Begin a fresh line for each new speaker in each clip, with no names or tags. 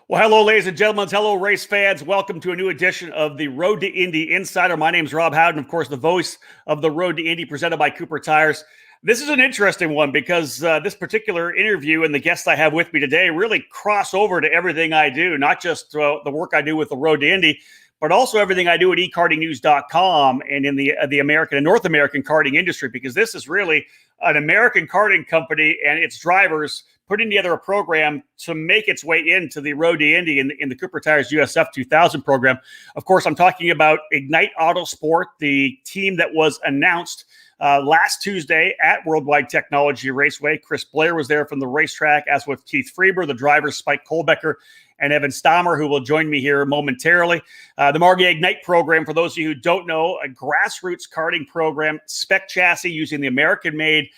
Well, hello, ladies and gentlemen. Hello, race fans. Welcome to a new edition of the Road to Indy Insider. My name is Rob Howden, of course, the voice of the Road to Indy presented by Cooper Tires. This is an interesting one because this particular interview and the guests I have with me today really cross over to everything I do, not just the work I do with the Road to Indy, but also everything I do at ekartingnews.com and in the American and North American karting industry, because this is really an American karting company and its drivers putting together a program to make its way into the Road to Indy in the Cooper Tires USF2000 program. Of course, I'm talking about Ignite Autosport, the team that was announced last Tuesday at Worldwide Technology Raceway. Chris Blair was there from the racetrack, as with Keith Freber, the drivers Spike Kohlbecker, and Evan Stamer, who will join me here momentarily. The Margay Ignite program, for those of you who don't know, a grassroots karting program, spec chassis using the American-made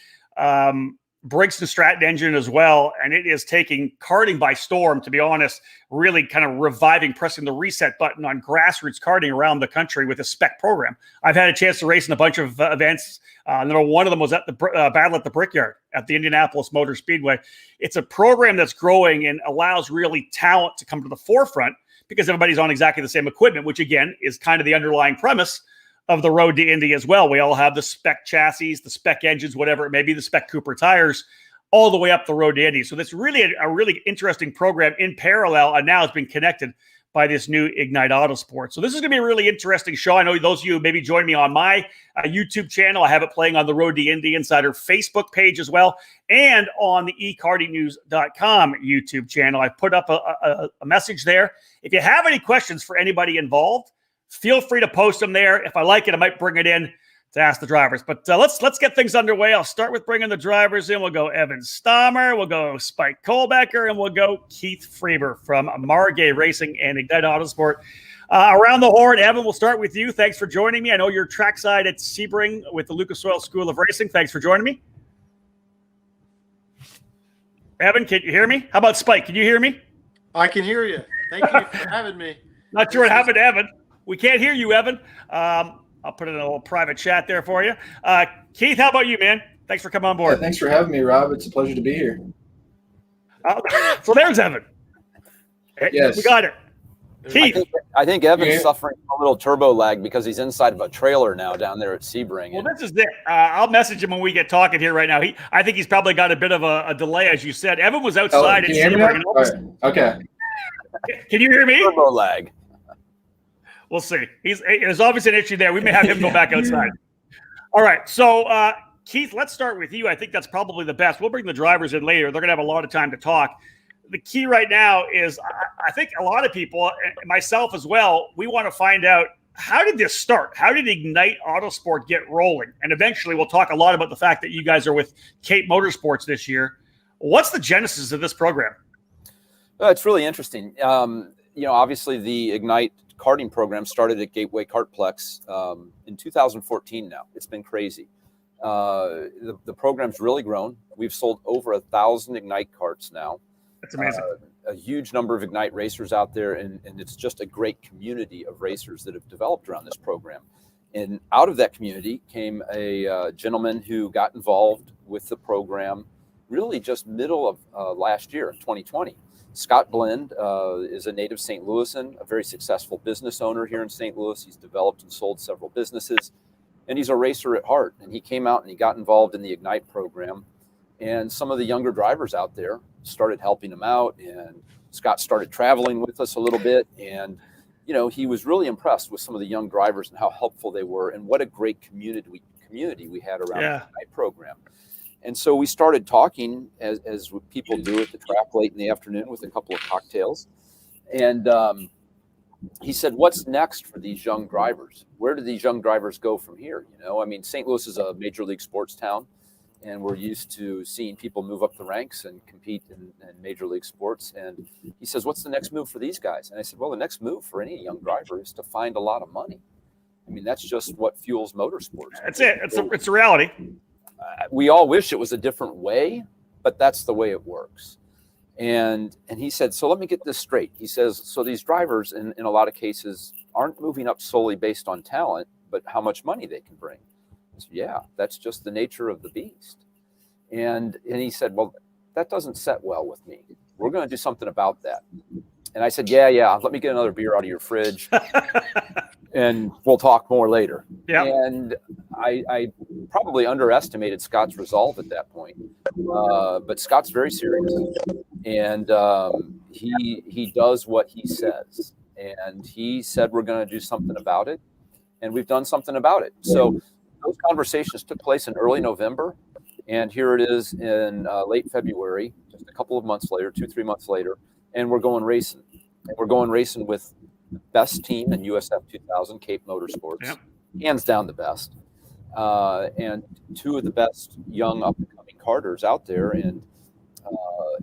Briggs & Stratton engine as well, and it is taking karting by storm, to be honest, really kind of reviving, pressing the reset button on grassroots karting around the country with a spec program. I've had a chance to race in a bunch of events. One of them was at the Battle at the Brickyard at the Indianapolis Motor Speedway. It's a program that's growing and allows really talent to come to the forefront because everybody's on exactly the same equipment, which again is kind of the underlying premise of the Road to Indy as well. We all have the spec chassis, the spec engines, whatever it may be, the spec Cooper tires, all the way up the Road to Indy. So that's really a really interesting program in parallel, and now it's been connected by this new Ignite Autosport. So this is going to be a really interesting show. I know those of you who maybe join me on my YouTube channel. I have it playing on the Road to Indy Insider Facebook page as well, and on the ekartingnews.com YouTube channel. I put up a message there. If you have any questions for anybody involved, feel free to post them there. If I like it, I might bring it in to ask the drivers. But let's get things underway. I'll start with bringing the drivers in. We'll go Evan Stamer, we'll go Spike Kohlbecker, and we'll go Keith Freber from Margay Racing and Ignite Autosport. Around the horn, Evan, we'll start with you. Thanks for joining me. I know you're trackside at Sebring with the Lucas Oil School of Racing. Thanks for joining me. Evan, can you hear me? How about Spike? Can you hear me?
I can hear you. Thank you for having me.
Not sure what happened to Evan. We can't hear you, Evan. I'll put it in a little private chat there for you. Keith, how about you, man? Thanks for coming on board.
Yeah, thanks for having me, Rob. It's a pleasure to be here.
So there's Evan.
Yes.
We got it. Keith.
I think Evan's suffering a little turbo lag because he's inside of a trailer now down there at Sebring.
Well, this is it. I'll message him when we get talking here right now. I think he's probably got a bit of a delay, as you said. Evan was outside at Sebring.
Right. Okay.
Can you hear me?
Turbo lag.
We'll see. There's obviously an issue there. We may have him go back outside. All right. So, Keith, let's start with you. I think that's probably the best. We'll bring the drivers in later. They're going to have a lot of time to talk. The key right now is I think a lot of people, myself as well, we want to find out, how did this start? How did Ignite Autosport get rolling? And eventually we'll talk a lot about the fact that you guys are with Cape Motorsports this year. What's the genesis of this program?
It's really interesting. Obviously the Ignite karting program started at Gateway Kartplex in 2014 now. It's been crazy. The program's really grown. We've sold over 1,000 Ignite karts now.
That's amazing.
A huge number of Ignite racers out there, and it's just a great community of racers that have developed around this program. And out of that community came a gentleman who got involved with the program really just middle of last year, 2020. Scott Blend is a native St. Louisan, a very successful business owner here in St. Louis. He's developed and sold several businesses, and he's a racer at heart. And he came out and he got involved in the Ignite program. And some of the younger drivers out there started helping him out. And Scott started traveling with us a little bit. And, he was really impressed with some of the young drivers and how helpful they were and what a great community we had around the Ignite program. And so we started talking, as people do at the track late in the afternoon with a couple of cocktails. And he said, what's next for these young drivers? Where do these young drivers go from here? St. Louis is a major league sports town, and we're used to seeing people move up the ranks and compete in major league sports. And he says, what's the next move for these guys? And I said, well, the next move for any young driver is to find a lot of money. That's just what fuels motorsports.
That's it. It's a reality.
We all wish it was a different way, but that's the way it works. And he said, so let me get this straight. He says, so these drivers in a lot of cases aren't moving up solely based on talent, but how much money they can bring. I said, yeah, that's just the nature of the beast. And he said, well, that doesn't set well with me. We're going to do something about that. And I said, yeah, let me get another beer out of your fridge and we'll talk more later.
Yeah.
And I probably underestimated Scott's resolve at that point. But Scott's very serious, and he does what he says. And he said, we're going to do something about it. And we've done something about it. So those conversations took place in early November. And here it is in late February, just a couple of months later, 2-3 months later, and we're going racing. And we're going racing with the best team in USF2000, Cape Motorsports,
Yep.
Hands down the best, and two of the best young up-and-coming karters out there. And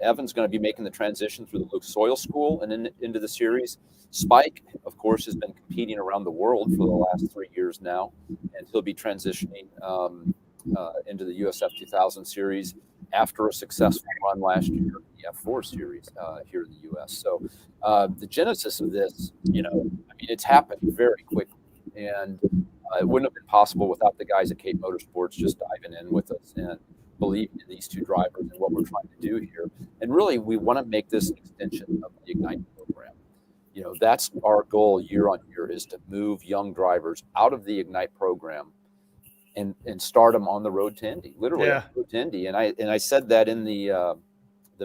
Evan's going to be making the transition through the Luke Soil School and into the series. Spike, of course, has been competing around the world for the last 3 years now, and he'll be transitioning into the USF2000 series after a successful run last year in the F4 series here in the U.S. So the genesis of this, it's happened very quickly, and it wouldn't have been possible without the guys at Cape Motorsports just diving in with us and believing in these two drivers and what we're trying to do here. And really, we want to make this an extension of the Ignite program. That's our goal year on year, is to move young drivers out of the Ignite program and start them on the road to Indy, literally on the road to Indy. And I said that in the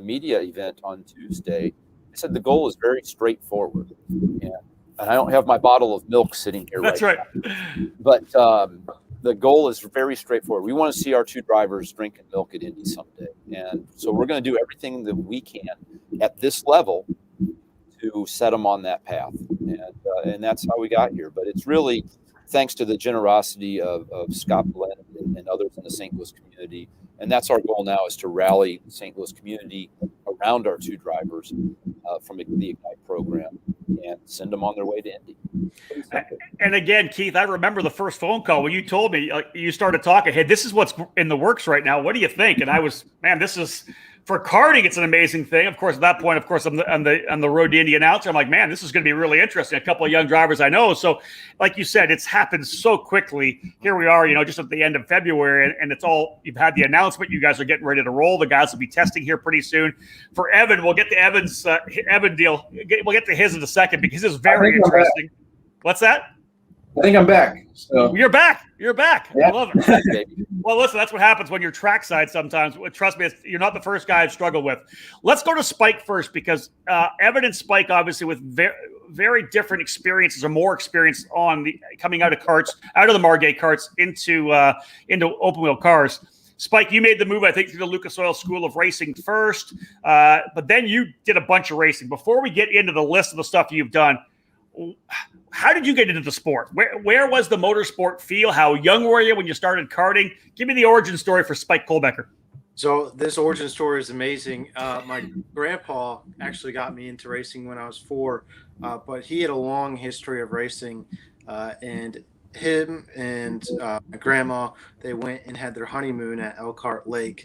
media event on Tuesday. I said the goal is very straightforward, and I don't have my bottle of milk sitting here.
That's right.
But the goal is very straightforward. We want to see our two drivers drinking milk at Indy someday, and so we're going to do everything that we can at this level to set them on that path, and that's how we got here. But it's really thanks to the generosity of Scott Glenn and others in the St. Louis community. And that's our goal now, is to rally the St. Louis community around our two drivers from the Ignite program and send them on their way to Indy.
And again, Keith, I remember the first phone call when you told me, you started talking, hey, this is what's in the works right now. What do you think? And I was, man, this is, for karting, it's an amazing thing. Of course, at that point, I'm the road to Indy announcer. I'm like, man, this is going to be really interesting. A couple of young drivers I know. So, like you said, it's happened so quickly. Here we are, just at the end of February, and it's all, you've had the announcement. You guys are getting ready to roll. The guys will be testing here pretty soon. For Evan, we'll get to Evan's Evan deal. We'll get to his in a second, because it's very interesting. What's that?
I think I'm back. So
You're back. You're back.
Yeah.
I love it. Well, listen, that's what happens when you're trackside sometimes. Trust me, you're not the first guy I've struggled with. Let's go to Spike first, because Evan and Spike, obviously, with very different experiences, or more experience on the coming out of karts, out of the Margay karts into open wheel cars. Spike, you made the move, I think, through the Lucas Oil School of Racing first, but then you did a bunch of racing. Before we get into the list of the stuff you've done, how did you get into the sport? Where was the motorsport feel? How young were you when you started karting? Give me the origin story for Spike Kohlbecker.
So this origin story is amazing. My grandpa actually got me into racing when I was 4, but he had a long history of racing, and him and my grandma, they went and had their honeymoon at Elkhart Lake.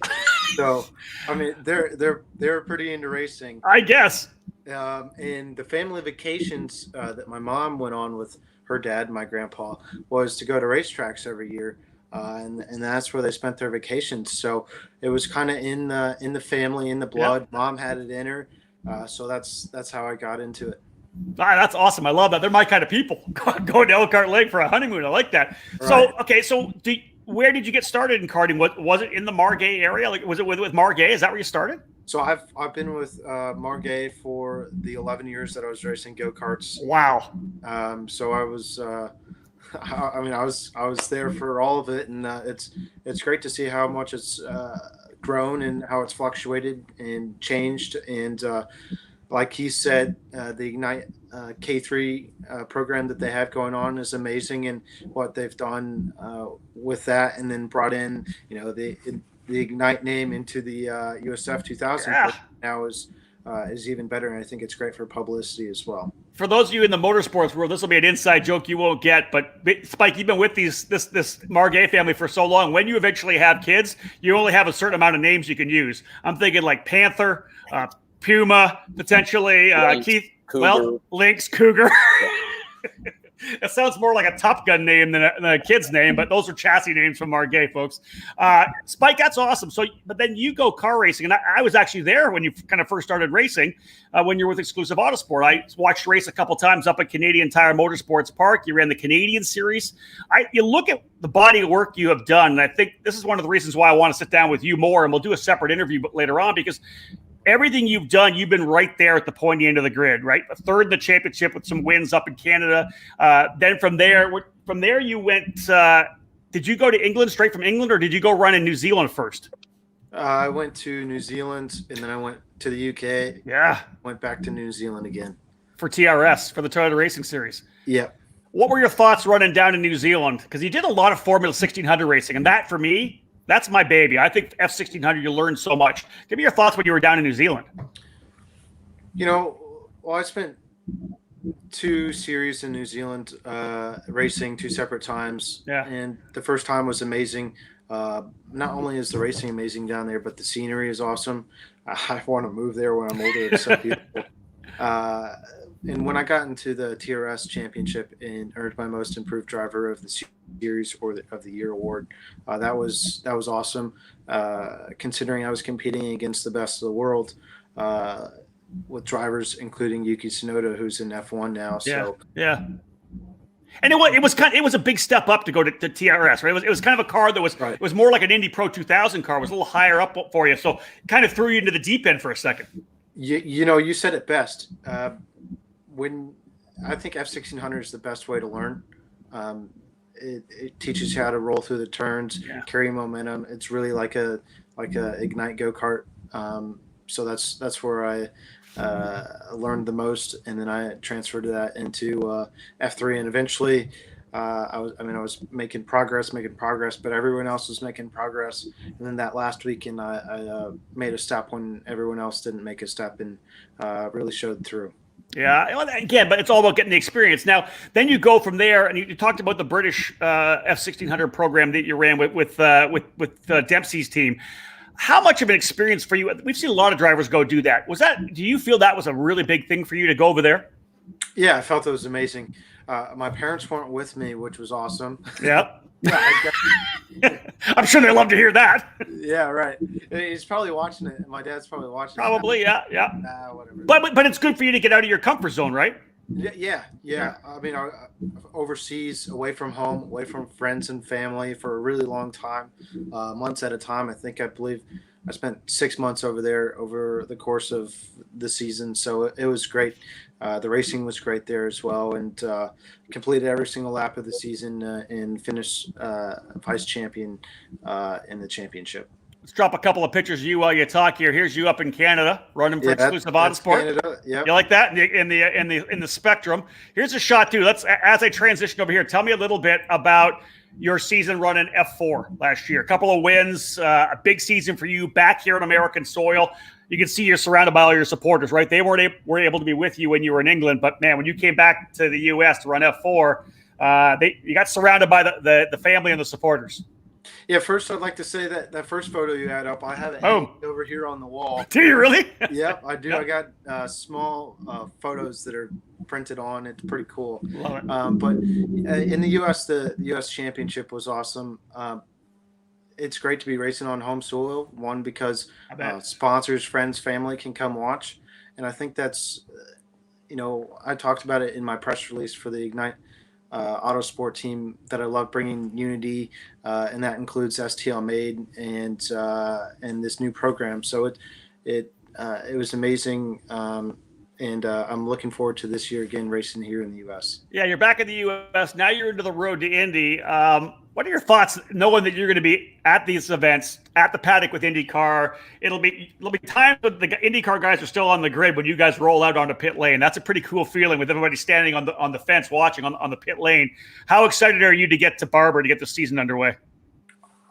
So, I mean, they're pretty into racing,
I guess.
And the family vacations that my mom went on with her dad, my grandpa, was to go to racetracks every year, and that's where they spent their vacations. So it was kind of in the family, in the blood. Yep. Mom had it in her, so that's how I got into it.
That's awesome. I love that. They're my kind of people. Going to Elkhart Lake for a honeymoon. I like that. Right. So, okay, so where did you get started in karting? What was it, in the Margay area? Like, was it with Margay? Is that where you started?
So I've been with Margay for the 11 years that I was racing go-karts.
Wow.
So I was, I was there for all of it, and it's great to see how much it's grown and how it's fluctuated and changed. And like he said, the Ignite K3 program that they have going on is amazing, and what they've done with that, and then brought in, the Ignite name into the USF2000 now is even better, and I think it's great for publicity as well.
For those of you in the motorsports world, this will be an inside joke you won't get, but Spike, you've been with this Margay family for so long. When you eventually have kids, you only have a certain amount of names you can use. I'm thinking like Panther, Puma, potentially,
Lynx,
Keith,
Cougar.
Lynx, Cougar. It sounds more like a Top Gun name than a kid's name, but those are chassis names from Margay, folks. Spike, that's awesome. So, but then you go car racing, and I was actually there when you kind of first started racing, when you were with Exclusive Autosport. I watched you race a couple times up at Canadian Tire Motorsports Park. You ran the Canadian Series. You look at the body of work you have done, and I think this is one of the reasons why I want to sit down with you more, and we'll do a separate interview later on, because everything you've done, you've been right there at the pointy end of the grid, right? A third in the championship with some wins up in Canada. Then from there you went. Did you go to England straight from England, or did you go run in New Zealand first?
I went to New Zealand, and then I went to the UK.
Yeah.
Went back to New Zealand again
For TRS, for the Toyota Racing Series.
Yeah.
What were your thoughts running down to New Zealand? Because you did a lot of Formula 1600 racing, and that for me, that's my baby. I think F1600, you learn so much. Give me your thoughts when you were down in New Zealand.
Well, I spent 2 series in New Zealand racing 2 separate times.
Yeah.
And the first time was amazing. Not only is the racing amazing down there, but the scenery is awesome. I want to move there when I'm older. It's so beautiful. And when I got into the TRS championship and earned my most improved driver of the series or of the year award, that was awesome. Considering I was competing against the best of the world, with drivers including Yuki Tsunoda, who's in F1 now. So
yeah. And it was a big step up to go to TRS, right? It was kind of a car that was
right.
It was more like an Indy Pro 2000 car. It was a little higher up for you, so it kind of threw you into the deep end for a second.
You said it best. When I think F1600 is the best way to learn. It teaches you how to roll through the turns, carry momentum. It's really like a Ignite go-kart. So that's where I learned the most, and then I transferred that into F3, and eventually I was making progress, but everyone else was making progress. And then that last weekend I made a step when everyone else didn't make a step, and really showed through.
Yeah, again, but it's all about getting the experience. Now, then you go from there, and you talked about the British F1600 program that you ran with Dempsey's team. How much of an experience for you? We've seen a lot of drivers go do that. Do you feel that was a really big thing for you to go over there?
Yeah, I felt it was amazing. My parents weren't with me, which was awesome.
Yeah. I'm sure they love to hear that.
Yeah, right. He's probably watching it. My dad's probably watching
probably,
it.
Yeah.
Whatever.
But it's good for you to get out of your comfort zone, right?
Yeah. I mean, overseas, away from home, away from friends and family for a really long time, months at a time. I believe I spent 6 months over there over the course of the season. So it was great. The racing was great there as well, and completed every single lap of the season and finished vice champion in the championship.
Let's drop a couple of pictures of you while you talk here. Here's you up in Canada running for Exclusive Autosport.
Yeah,
you like that in the Spectrum. Here's a shot too. As I transition over here, tell me a little bit about your season running F4 last year. A couple of wins, a big season for you back here on American soil. You can see you're surrounded by all your supporters, right? They weren't able to be with you when you were in England, but man, when you came back to the U.S. to run F4, you got surrounded by the family and the supporters.
Yeah, first I'd like to say that first photo you had up, I have it hanging over here on the wall.
Do you really?
Yep, I do. I got small photos that are printed on. It's pretty cool.
Love it.
But in the U.S., the U.S. Championship was awesome. It's great to be racing on home soil. One, because sponsors, friends, family can come watch, and I think that's, I talked about it in my press release for the Ignite Autosport team, that I love bringing unity, and that includes STL Made and this new program. So it was amazing, and I'm looking forward to this year again racing here in the U.S.
Yeah, you're back in the U.S. Now you're into the road to Indy. What are your thoughts, knowing that you're going to be at these events, at the paddock with IndyCar? It'll be times when the IndyCar guys are still on the grid when you guys roll out onto pit lane. That's a pretty cool feeling with everybody standing on the fence watching on the pit lane. How excited are you to get to Barber to get the season underway?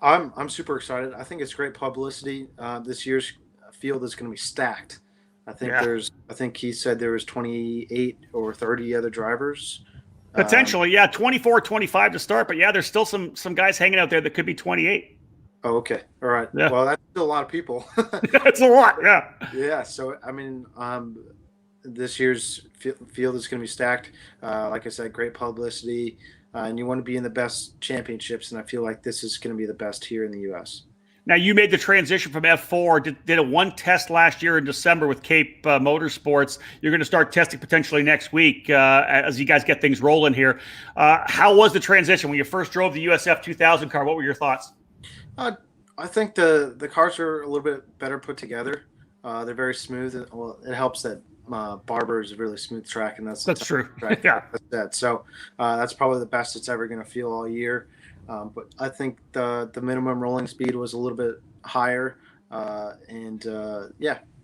I'm super excited. I think it's great publicity. This year's field is going to be stacked. I think he said there was 28 or 30 other drivers.
Potentially, 24, 25 to start. But there's still some guys hanging out there that could be 28.
Oh, okay. All right.
Yeah.
Well, that's still a lot of people.
That's a lot, yeah.
Yeah. So, I mean, this year's field is going to be stacked. Like I said, great publicity, and you want to be in the best championships. And I feel like this is going to be the best here in the U.S.
Now, you made the transition from F4, did a one test last year in December with Cape Motorsports. You're going to start testing potentially next week as you guys get things rolling here. How was the transition when you first drove the USF2000 car? What were your thoughts?
I think the cars are a little bit better put together. They're very smooth. Well, it helps that Barber is a really smooth track, and that's
true.
Track.
Yeah.
So that's probably the best it's ever going to feel all year. But I think the minimum rolling speed was a little bit higher, and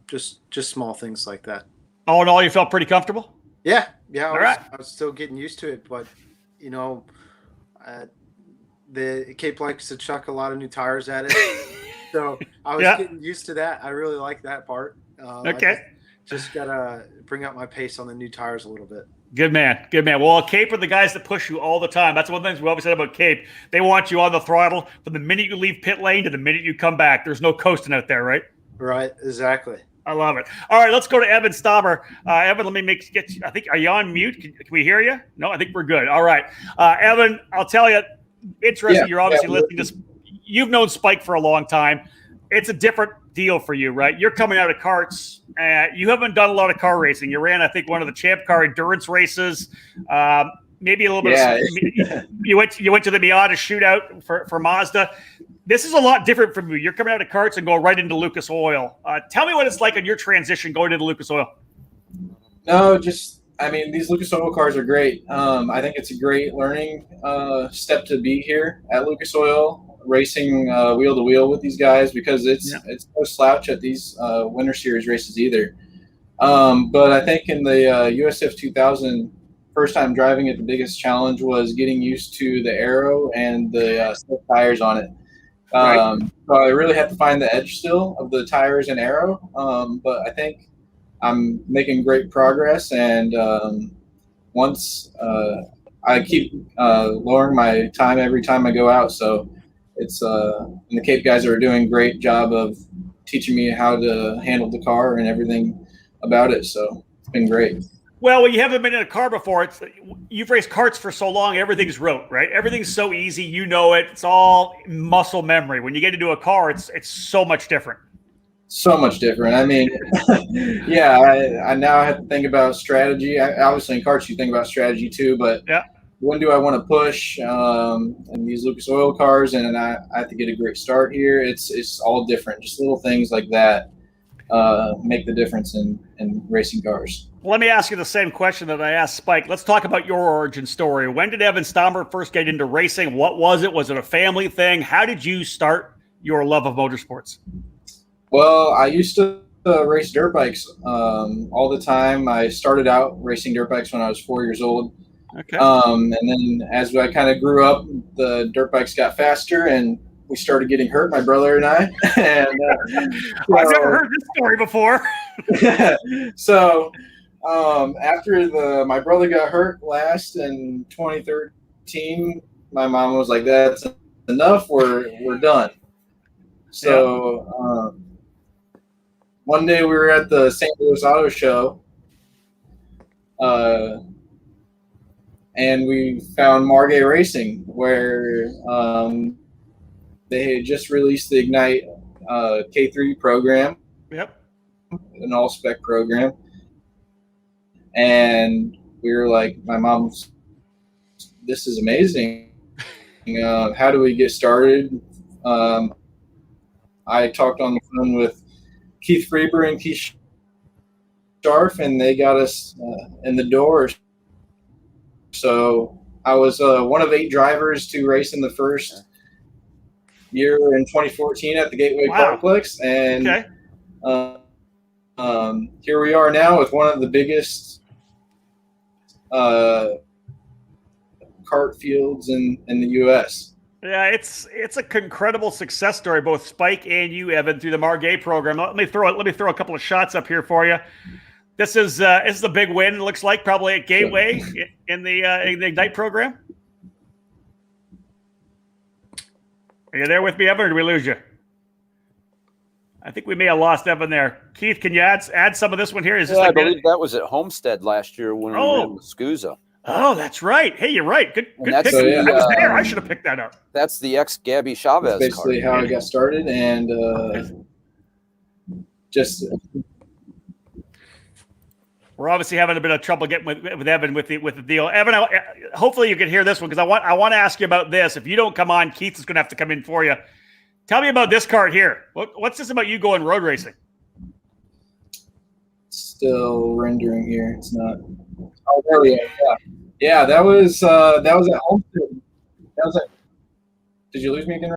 just small things like that.
All in all, you felt pretty comfortable?
Yeah. I was still getting used to it, but the Cape likes to chuck a lot of new tires at it, so I was getting used to that. I really like that part.
Okay.
Just gotta bring up my pace on the new tires a little bit.
Good man. Well, Cape are the guys that push you all the time. That's one of the things we always said about Cape. They want you on the throttle from the minute you leave pit lane to the minute you come back. There's no coasting out there, right?
Right, exactly.
I love it. All right, let's go to Evan Stamer. Evan, let me get you. I think, are you on mute? Can we hear you? No, I think we're good. All right. Evan, I'll tell you, interesting. You're obviously listening to this. You've known Spike for a long time. It's a different deal for you, right? You're coming out of karts. You haven't done a lot of car racing. You ran, I think, one of the Champ Car endurance races. Maybe a little bit.
Yeah.
You went to the Miata shootout for Mazda. This is a lot different from you. You're coming out of karts and going right into Lucas Oil. Tell me what it's like on your transition going into Lucas Oil.
No, these Lucas Oil cars are great. I think it's a great learning step to be here at Lucas Oil, racing wheel to wheel with these guys, because it's no slouch at these Winter Series races either. But I think in the USF2000, first time driving it, the biggest challenge was getting used to the aero and the stiff tires on it. So I really had to find the edge still of the tires and aero, but I think I'm making great progress, and once I keep lowering my time every time I go out, so it's and the Cape guys are doing a great job of teaching me how to handle the car and everything about it, so it's been great.
Well, when you haven't been in a car before, you've raced karts for so long, everything's rote, right? Everything's so easy, you know it. It's all muscle memory. When you get into a car, it's so much different.
So much different. I mean, I now have to think about strategy. Obviously, in karts, you think about strategy too, but when do I want to push in these Lucas Oil cars? And I have to get a great start here. It's all different. Just little things like that make the difference in racing cars.
Well, let me ask you the same question that I asked Spike. Let's talk about your origin story. When did Evan Stamer first get into racing? What was it? Was it a family thing? How did you start your love of motorsports?
Well, I used to race dirt bikes all the time. I started out racing dirt bikes when I was 4 years old.
Okay.
And then as I kind of grew up, the dirt bikes got faster and we started getting hurt, my brother and I. And,
I've never heard this story before.
So after my brother got hurt last in 2013, my mom was like, "That's enough. We're done." So one day we were at the St. Louis Auto Show, and we found Margay Racing, where they had just released the Ignite K3 program. Yep. An all-spec program. And we were like, my mom's, this is amazing. How do we get started? I talked on the phone with Keith Freber and Keith Scharf, and they got us in the door. So I was one of 8 drivers to race in the first year in 2014 at the Gateway Complex, and here we are now with one of the biggest kart fields in the U.S.
Yeah, it's an incredible success story, both Spike and you, Evan, through the Margay program. Let me throw a couple of shots up here for you. This is the big win. It looks like probably at Gateway in the Ignite program. Are you there with me, Evan, or did we lose you? I think we may have lost Evan there. Keith, can you add some of this one here? Is this
I
like
believe that was at Homestead last year when we ran with Scusa.
Oh, that's right. Hey, you're right. Good pick.
So, yeah,
I was there. I should have picked that up.
That's the ex-Gabby Chavez
That's basically how I got started, and
we're obviously having a bit of trouble getting with Evan with the deal. Evan, hopefully you can hear this one, because I want to ask you about this. If you don't come on, Keith is going to have to come in for you. Tell me about this cart here. What's this about you going road racing?
Still rendering here. It's not. Oh, there we go. Yeah. That was at Homestead. That was at. Did you lose me again?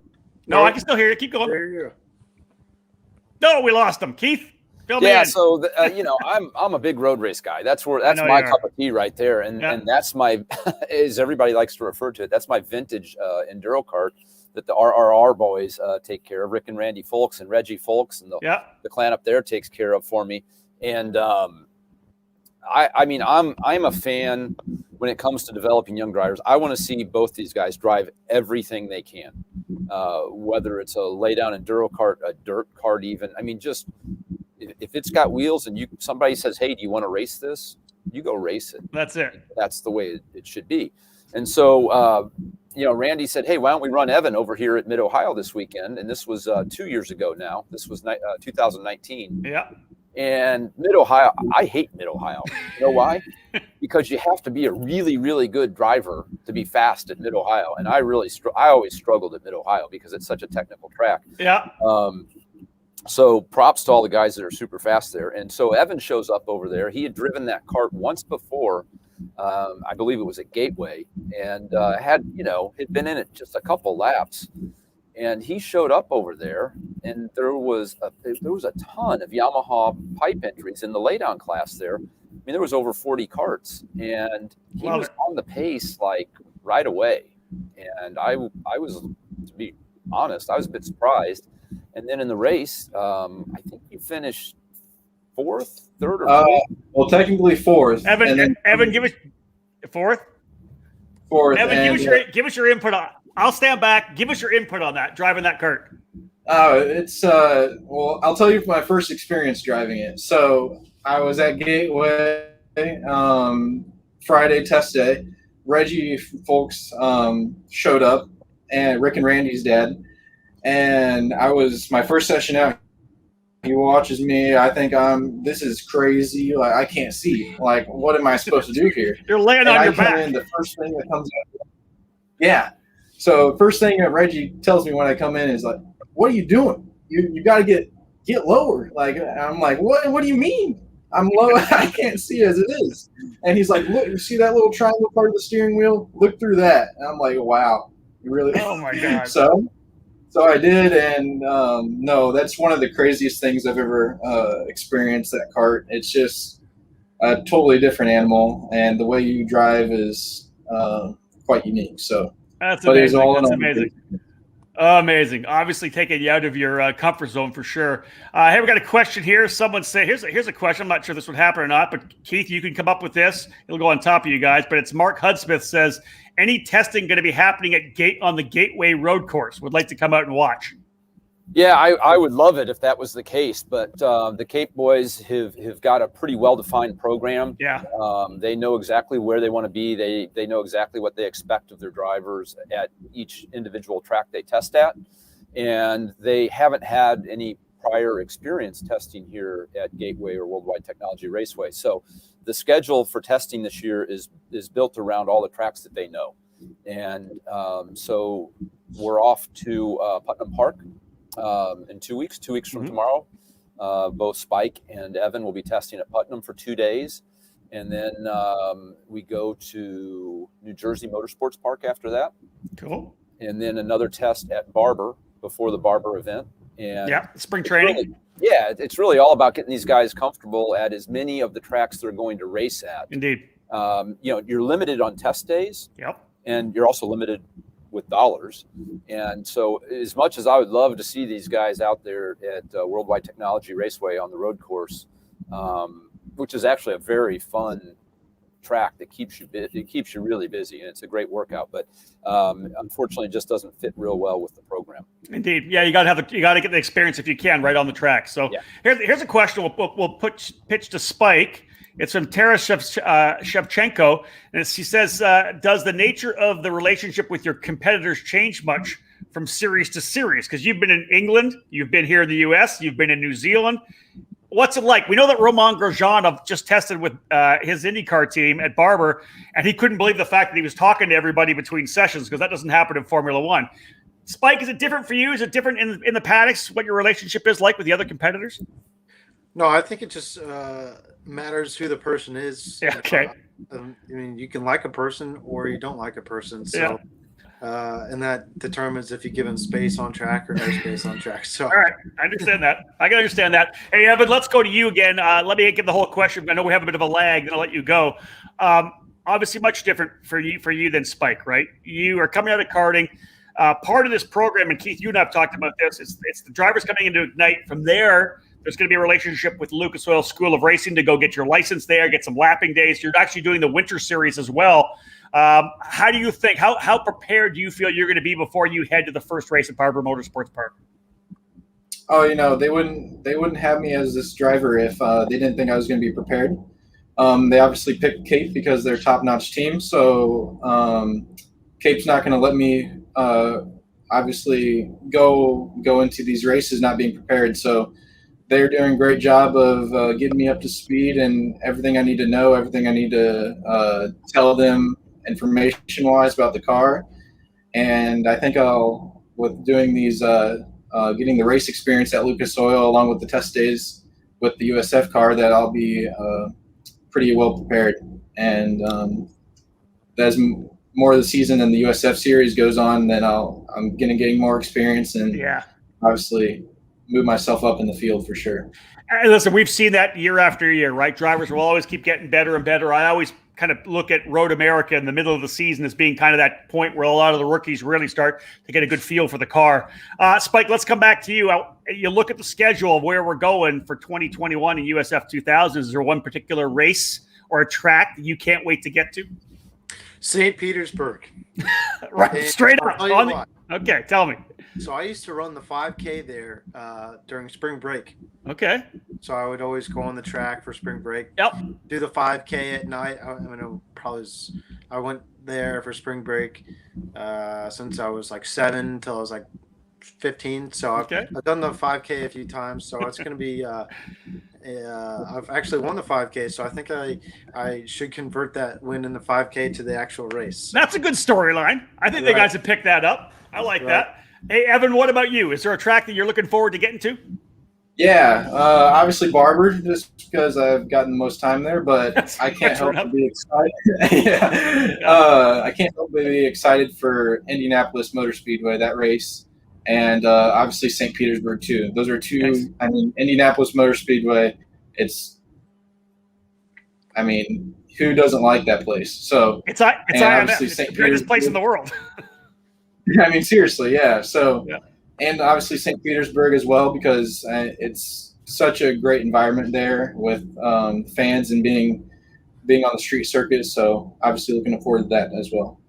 No, I can still hear you. Keep going.
There you go.
No, we lost him. Keith, fill me in.
So I'm a big road race guy. That's my cup of tea right there, and that's my, as everybody likes to refer to it, that's my vintage enduro cart that the RRR boys take care of. Rick and Randy Folks and Reggie Folks and the clan up there takes care of for me. And I'm a fan when it comes to developing young drivers. I want to see both these guys drive everything they can, whether it's a lay down enduro cart, a dirt cart, even. I mean, just if it's got wheels and somebody says, "Hey, do you want to race this?" You go race it.
That's it.
That's the way it should be. And so, Randy said, "Hey, why don't we run Evan over here at Mid Ohio this weekend?" And this was 2 years ago now. This was 2019.
Yeah.
And Mid Ohio, I hate Mid Ohio. You know why? Because you have to be a really, really good driver to be fast at Mid Ohio. And I always struggled at Mid Ohio because it's such a technical track.
Yeah.
So props to all the guys that are super fast there. And so Evan shows up over there. He had driven that cart once before. I believe it was at Gateway, and had been in it just a couple laps. And he showed up over there, and there was a ton of Yamaha pipe entries in the laydown class there. I mean, there was over 40 carts, and he was on the pace like right away. And I was, to be honest, I was a bit surprised. And then in the race, I think he finished fourth, third, or fourth. Well,
technically fourth.
Evan, give us fourth.
Fourth.
Evan, give us your input on. I'll stand back. Give us your input on that, driving that cart.
It's I'll tell you my first experience driving it. So I was at Gateway Friday test day. Reggie Folks showed up, and Rick and Randy's dad. And I was my first session out. He watches me. I think this is crazy. Like, I can't see. Like, what am I supposed to do here?
You're laying on your back.
The first thing that comes out. Yeah. So first thing that Reggie tells me when I come in is like, "What are you doing? You got to get lower." Like, I'm like, "What do you mean? I'm low. I can't see as it is." And he's like, "Look, you see that little triangle part of the steering wheel? Look through that." And I'm like, "Wow, you really?"
Oh my God.
So I did, and no, that's one of the craziest things I've ever experienced. That cart. It's just a totally different animal, and the way you drive is quite unique. So.
That's amazing. That's amazing. Amazing. Obviously taking you out of your comfort zone for sure. Hey, we got a question here. Someone say, here's a question. I'm not sure this would happen or not, but Keith, you can come up with this. It'll go on top of you guys. But it's Mark Hudsmith says, any testing going to be happening on the Gateway Road Course? Would like to come out and watch.
Yeah, I would love it if that was the case, but the Cape boys have got a pretty well-defined program.
Yeah.
They know exactly where they want to be. They know exactly what they expect of their drivers at each individual track they test at, and they haven't had any prior experience testing here at Gateway or Worldwide Technology Raceway. So the schedule for testing this year is built around all the tracks that they know, and so we're off to Putnam Park. In 2 weeks, 2 weeks from tomorrow, both Spike and Evan will be testing at Putnam for 2 days. And then we go to New Jersey Motorsports Park after that.
Cool.
And then another test at Barber before the Barber event. And
spring training.
It's really all about getting these guys comfortable at as many of the tracks they're going to race at.
Indeed.
You're limited on test days.
Yep.
And you're also limited with dollars. And so as much as I would love to see these guys out there at Worldwide Technology Raceway on the road course, which is actually a very fun track that keeps you really busy, and it's a great workout. But unfortunately, it just doesn't fit real well with the program.
Indeed, yeah, you got to get the experience if you can right on the track. So here's a question we'll pitch to Spike. It's from Tara Shevchenko, and she says, "Does the nature of the relationship with your competitors change much from series to series? Because you've been in England, you've been here in the U.S., you've been in New Zealand. What's it like? We know that Romain Grosjean just tested with his IndyCar team at Barber, and he couldn't believe the fact that he was talking to everybody between sessions, because that doesn't happen in Formula One. Spike, is it different for you? Is it different in the paddocks, what your relationship is like with the other competitors?
No, I think it just matters who the person is.
Yeah, okay.
I mean, you can like a person or you don't like a person. So, and that determines if you give them space on track or no space on track. So,
all right, I understand that. I can understand that. Hey, Evan, let's go to you again. Let me get the whole question. I know we have a bit of a lag. Then I'll let you go. Obviously, much different for you than Spike, right? You are coming out of karting. Part of this program, and Keith, you and I have talked about this. It's the drivers coming into Ignite. From there, there's going to be a relationship with Lucas Oil School of Racing to go get your license there, get some lapping days. You're actually doing the winter series as well. How do you think? How prepared do you feel you're going to be before you head to the first race at Freber Motorsports Park?
Oh, they wouldn't have me as this driver if they didn't think I was going to be prepared. They obviously picked Cape because they're a top-notch team. So Cape's not going to let me obviously go into these races not being prepared. So they're doing a great job of getting me up to speed and everything I need to know, everything I need to tell them information-wise about the car. And I think with doing these, getting the race experience at Lucas Oil along with the test days with the USF car, that I'll be pretty well prepared. And as more of the season and the USF series goes on, then I'm going to gain more experience and obviously move myself up in the field for sure.
And listen, we've seen that year after year, right? Drivers will always keep getting better and better. I always kind of look at Road America in the middle of the season as being kind of that point where a lot of the rookies really start to get a good feel for the car. Spike, let's come back to you. You look at the schedule of where we're going for 2021 in USF2000. Is there one particular race or a track that you can't wait to get to?
St. Petersburg.
Right,
and
straight up. Okay, tell me.
So I used to run the 5K there during spring break.
Okay.
So I would always go on the track for spring break.
Yep.
Do the 5K at night. I went there for spring break since I was like 7 till I was like 15. So I've done the 5K a few times. So it's going to be I've actually won the 5K. So I think I should convert that win in the 5K to the actual race.
That's a good storyline. I think the guys have picked that up. I like that. Hey, Evan, what about you? Is there a track that you're looking forward to getting to?
Yeah, obviously Barber, just because I've gotten the most time there, but I can't help but be excited. I can't help but be excited for Indianapolis Motor Speedway, that race, and obviously St. Petersburg too. Those are two. Nice. I mean, Indianapolis Motor Speedway. Who doesn't like that place? So
it's the greatest place in the world.
I mean, seriously, yeah. So, and obviously St. Petersburg as well, because it's such a great environment there with fans and being on the street circuit. So, obviously looking forward to that as well.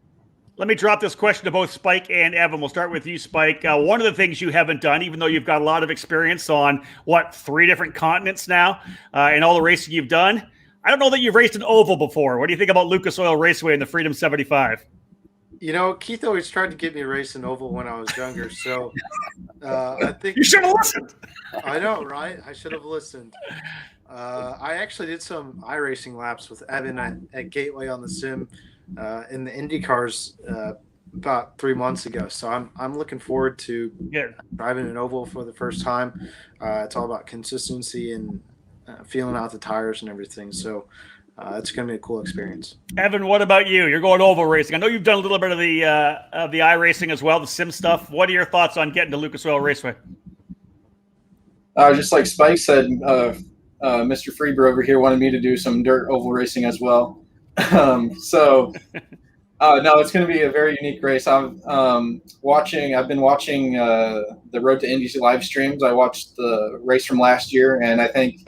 Let me drop this question to both Spike and Evan. We'll start with you, Spike. One of the things you haven't done, even though you've got a lot of experience on, 3 different continents now, and all the racing you've done, I don't know that you've raced an oval before. What do you think about Lucas Oil Raceway and the Freedom 75?
Keith always tried to get me racing oval when I was younger, so I think
you should have listened.
I know, right? I should have listened. I actually did some iRacing laps with Evan at Gateway on the sim in the Indy cars about 3 months ago. So I'm looking forward to driving an oval for the first time. It's all about consistency and feeling out the tires and everything. So. It's going to be a cool experience.
Evan, what about you? You're going oval racing. I know you've done a little bit of the iRacing as well, the sim stuff. What are your thoughts on getting to Lucas Oil Raceway?
Just like Spike said, Mr. Freber over here wanted me to do some dirt oval racing as well. No, it's going to be a very unique race. I've been watching the Road to Indy live streams. I watched the race from last year, and I think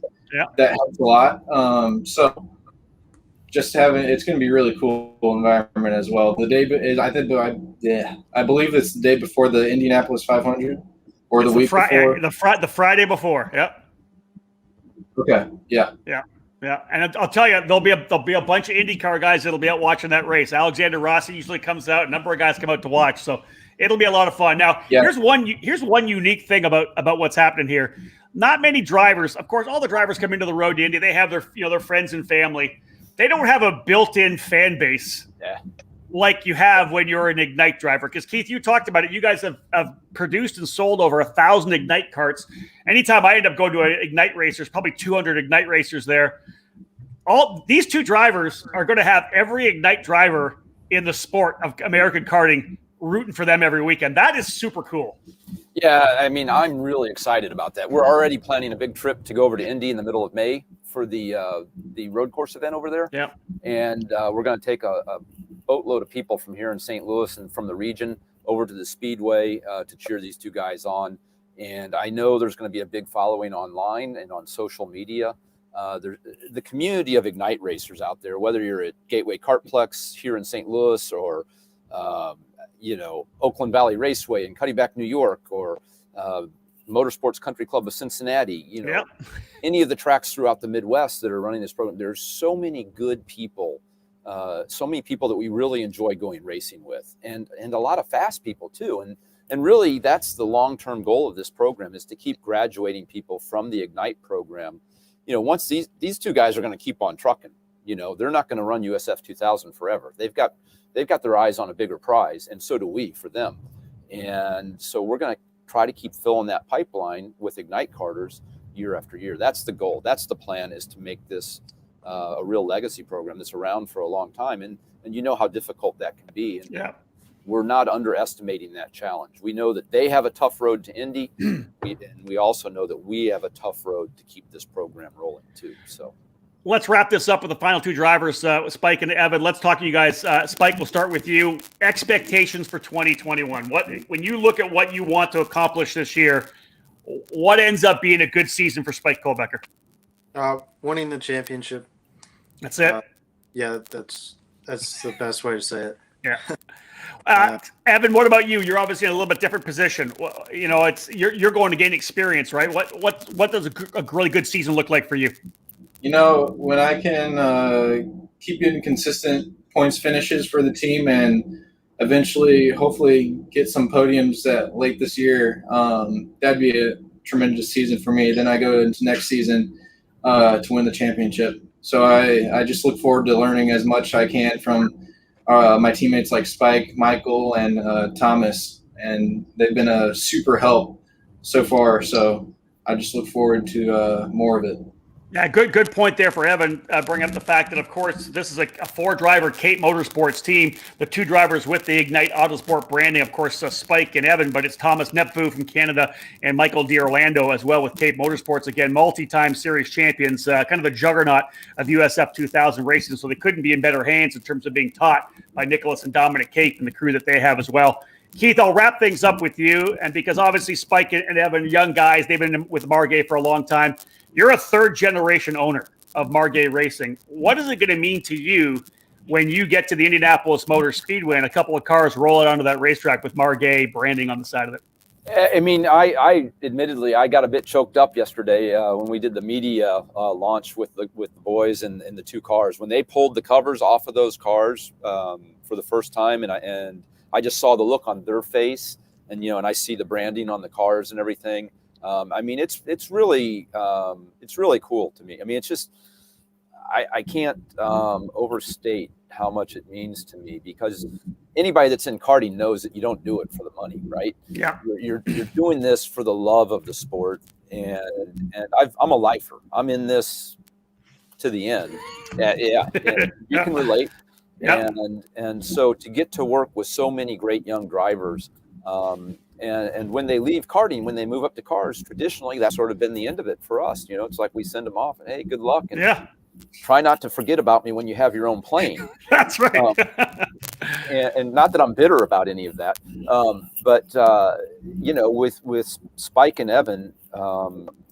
that helped a lot. So just having it's going to be really cool environment as well. The day is I believe it's the day before the Indianapolis 500 or the week before.
The Friday before. Yep.
Okay. Yeah.
Yeah. Yeah, and I'll tell you, there'll be a bunch of IndyCar guys that'll be out watching that race. Alexander Rossi usually comes out. A number of guys come out to watch, so it'll be a lot of fun. Now, here's one unique thing about what's happening here. Not many drivers, of course, all the drivers come into the road to Indy. They have their friends and family. They don't have a built-in fan base like you have when you're an Ignite driver. Because Keith, you talked about it. You guys have produced and sold over 1,000 Ignite carts. Anytime I end up going to an Ignite race, there's probably 200 Ignite racers there. All these two drivers are going to have every Ignite driver in the sport of American karting rooting for them every weekend. That is super cool.
Yeah, I mean, I'm really excited about that. We're already planning a big trip to go over to Indy in the middle of May for the road course event over there.
Yeah,
and we're going to take a boatload of people from here in St. Louis and from the region over to the Speedway to cheer these two guys on. And I know there's going to be a big following online and on social media. The community of Ignite racers out there, whether you're at Gateway Kartplex here in St. Louis or, Oakland Valley Raceway in Cuddyback, New York, or Motorsports Country Club of Cincinnati, any of the tracks throughout the Midwest that are running this program. There's so many good people, so many people that we really enjoy going racing with, and a lot of fast people too. And really, that's the long-term goal of this program, is to keep graduating people from the Ignite program. Once these two guys are going to keep on trucking, they're not going to run USF2000 forever. They've got their eyes on a bigger prize, and so do we for them. And so we're going to try to keep filling that pipeline with Ignite carters year after year. That's the goal. That's the plan, is to make this a real legacy program that's around for a long time. And you know how difficult that can be. And we're not underestimating that challenge. We know that they have a tough road to Indy, and we also know that we have a tough road to keep this program rolling too. So
let's wrap this up with the final two drivers, Spike and Evan. Let's talk to you guys. Spike, we'll start with you. Expectations for 2021. When you look at what you want to accomplish this year, what ends up being a good season for Spike Kohlbecker?
Winning the championship.
That's it?
Yeah, that's the best way to say it.
Yeah. Evan, what about you? You're obviously in a little bit different position. You're going to gain experience, right? What does a really good season look like for you?
When I can keep getting consistent points finishes for the team and eventually, hopefully, get some podiums late this year, that'd be a tremendous season for me. Then I go into next season to win the championship. So I just look forward to learning as much I can from my teammates like Spike, Michael, and Thomas, and they've been a super help so far. So I just look forward to more of it.
Yeah, good point there for Evan. Bring up the fact that, of course, this is a four-driver Cape Motorsports team. The two drivers with the Ignite Autosport branding, of course, Spike and Evan, but it's Thomas Nepfu from Canada and Michael D'Orlando as well with Cape Motorsports. Again, multi-time series champions, kind of a juggernaut of USF2000 racing, so they couldn't be in better hands in terms of being taught by Nicholas and Dominic Cape and the crew that they have as well. Keith, I'll wrap things up with you, and because obviously Spike and Evan, young guys, they've been with Margay for a long time. You're a third-generation owner of Margay Racing. What is it going to mean to you when you get to the Indianapolis Motor Speedway and a couple of cars roll out onto that racetrack with Margay branding on the side of it?
I mean, I admittedly, I got a bit choked up yesterday when we did the media launch with the boys and the two cars. When they pulled the covers off of those cars for the first time, and I just saw the look on their face, and I see the branding on the cars and everything. I mean, it's really cool to me. I mean, it's just I can't overstate how much it means to me, because anybody that's in karting knows that you don't do it for the money, right?
Yeah,
you're doing this for the love of the sport, and I'm a lifer. I'm in this to the end. Yeah, you can relate.
Yep.
And so to get to work with so many great young drivers. And when they leave karting, when they move up to cars, traditionally, that's sort of been the end of it for us. It's like we send them off and, hey, good luck. And try not to forget about me when you have your own plane.
That's right.
And not that I'm bitter about any of that. But with Spike and Evan,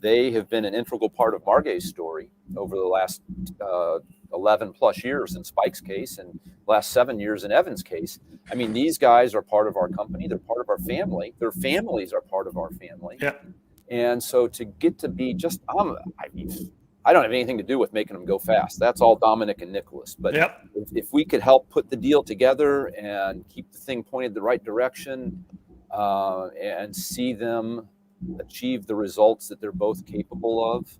they have been an integral part of Margay's story over the last 11 plus years in Spike's case and last 7 years in Evan's case. I mean, these guys are part of our company. They're part of our family. Their families are part of our family.
Yeah.
And so to get to be just, I don't have anything to do with making them go fast. That's all Dominic and Nicholas. But if we could help put the deal together and keep the thing pointed the right direction and see them achieve the results that they're both capable of,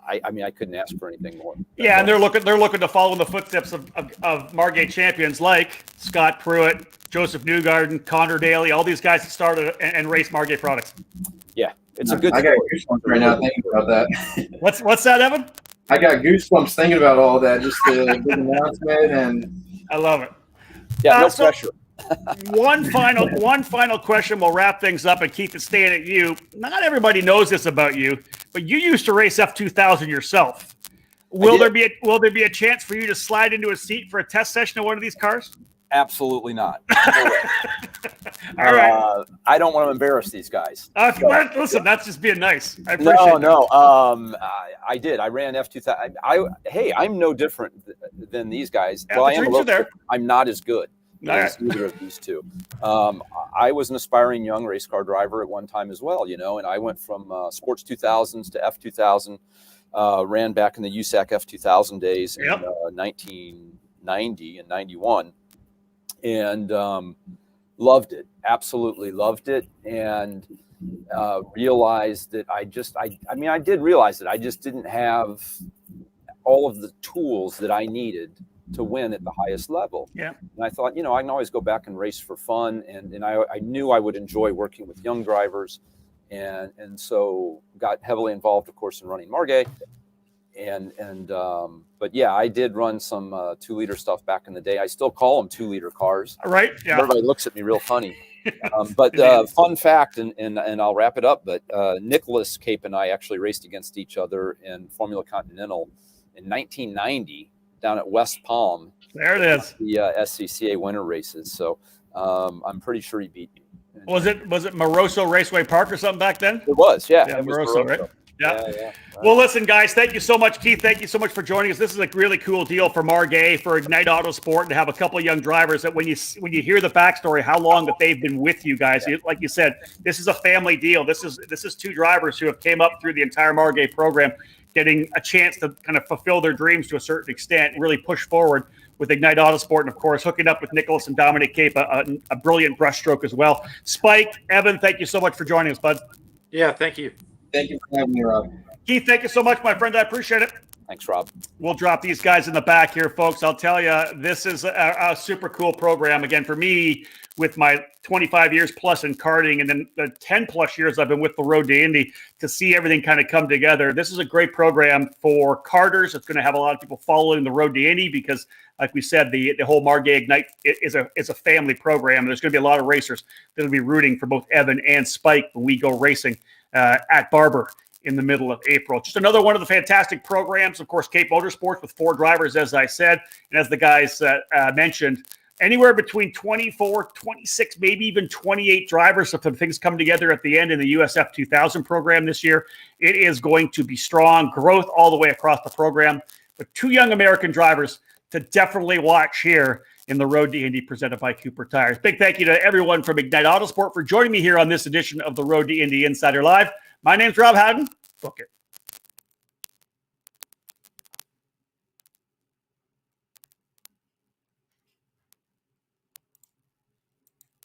I mean, I couldn't ask for anything more.
Yeah, and they're looking to follow in the footsteps of Margay champions like Scott Pruitt, Joseph Newgarden, Connor Daly, all these guys that started and raced Margay products.
Yeah, it's a good.
I got goosebumps right now thinking about that.
What's that, Evan?
I got goosebumps thinking about all that. Just the big announcement, and
I love it.
Yeah, no pressure.
One final question. We'll wrap things up and keep it staying at you. Not everybody knows this about you, but you used to race F2000 yourself. Will there be a chance for you to slide into a seat for a test session of one of these cars?
Absolutely not.
All right.
I don't want to embarrass these guys.
Listen, that's just being nice. I appreciate
No. I did. I ran F2000. I'm no different than these guys.
Yeah,
well, I am a little
there.
I'm not as good as
right.
either of these two. I was an aspiring young race car driver at one time as well, and I went from sports 2000s to F2000, ran back in the USAC F2000 days in 1990 and 91, and loved it, absolutely loved it, and realized that I did realize that I just didn't have all of the tools that I needed to win at the highest level.
Yeah.
And I thought, I can always go back and race for fun. And I knew I would enjoy working with young drivers. And so got heavily involved, of course, in running Margay. But yeah, I did run some 2-liter stuff back in the day. I still call them 2-liter cars.
Right. Yeah.
Everybody looks at me real funny. But fun fact, and I'll wrap it up, but Nicholas Cape and I actually raced against each other in Formula Continental in 1990 down at West Palm.
There it is.
The SCCA winter races. So I'm pretty sure he beat me.
Was it Moroso Raceway Park or something back then?
It was, yeah.
Yeah,
It was
Moroso, right? Yeah. Well, listen, guys, thank you so much, Keith. Thank you so much for joining us. This is a really cool deal for Margay, for Ignite Autosport, to have a couple of young drivers that when you hear the backstory, how long that they've been with you guys, like you said, this is a family deal. This is 2 drivers who have came up through the entire Margay program, getting a chance to kind of fulfill their dreams to a certain extent and really push forward with Ignite Autosport, and of course hooking up with Nicholas and Dominic Cape, a brilliant brushstroke as well. Spike, Evan, thank you so much for joining us, bud.
Yeah, thank you.
thank you for having me, Rob.
Keith, thank you so much, my friend. I appreciate it.
Thanks, Rob.
We'll drop these guys in the back here, folks. I'll tell you, this is a super cool program. Again, for me, with my 25 years plus in karting and then the 10 plus years I've been with the Road to Indy, to see everything kind of come together. This is a great program for karters. It's going to have a lot of people following the Road to Indy because, like we said, the whole Margay Ignite is a family program. There's going to be a lot of racers that will be rooting for both Evan and Spike when we go racing at Barber in the middle of April. Just another one of the fantastic programs. Of course, Cape Motorsports with 4 drivers, as I said. And as the guys mentioned, anywhere between 24, 26, maybe even 28 drivers. If things come together at the end in the USF2000 program this year, it is going to be strong growth all the way across the program. But 2 young American drivers to definitely watch here in the Road to Indy presented by Cooper Tires. Big thank you to everyone from Ignite Autosport for joining me here on this edition of the Road to Indy Insider Live. My name's Rob Howden. Book it.